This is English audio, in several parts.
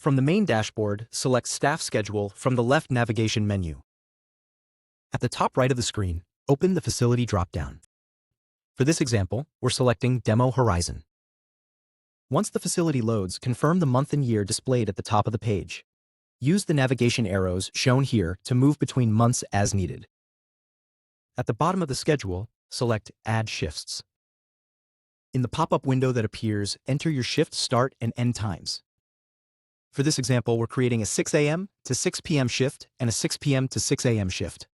From the main dashboard, select Staff Schedule from the left navigation menu. At the top right of the screen, open the Facility dropdown. For this example, we're selecting Demo Horizon. Once the facility loads, confirm the month and year displayed at the top of the page. Use the navigation arrows shown here to move between months as needed. At the bottom of the schedule, select Add Shifts. In the pop-up window that appears, enter your shift start and end times. For this example, we're creating a 6 a.m. to 6 p.m. shift and a 6 p.m. to 6 a.m. shift.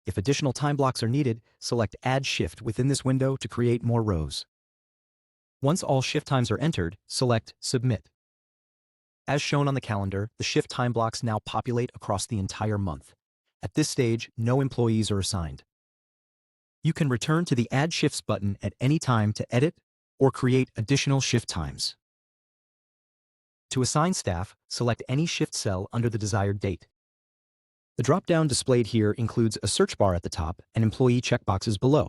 If additional time blocks are needed, select Add Shift within this window to create more rows. Once all shift times are entered, select Submit. As shown on the calendar, the shift time blocks now populate across the entire month. At this stage, no employees are assigned. You can return to the Add Shifts button at any time to edit or create additional shift times. To assign staff, select any shift cell under the desired date. The drop-down displayed here includes a search bar at the top and employee checkboxes below.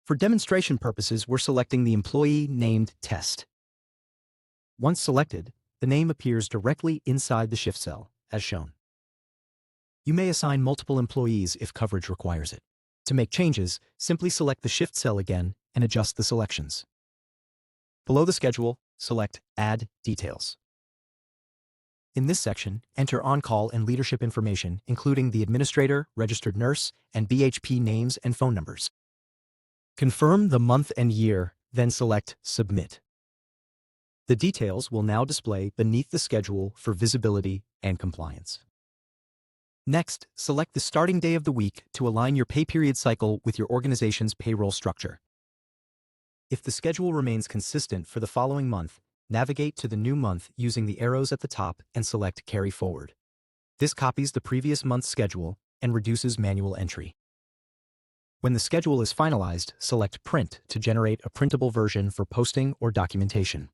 For demonstration purposes, we're selecting the employee named Test. Once selected, the name appears directly inside the shift cell, as shown. You may assign multiple employees if coverage requires it. To make changes, simply select the shift cell again and adjust the selections. Below the schedule, select Add Details. In this section, enter on-call and leadership information, including the administrator, registered nurse, and BHP names and phone numbers. Confirm the month and year, then select Submit. The details will now display beneath the schedule for visibility and compliance. Next, select the starting day of the week to align your pay period cycle with your organization's payroll structure. If the schedule remains consistent for the following month, navigate to the new month using the arrows at the top and select Carry Forward. This copies the previous month's schedule and reduces manual entry. When the schedule is finalized, select Print to generate a printable version for posting or documentation.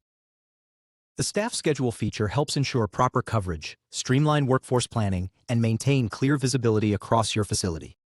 The Staff Schedule feature helps ensure proper coverage, streamline workforce planning, and maintain clear visibility across your facility.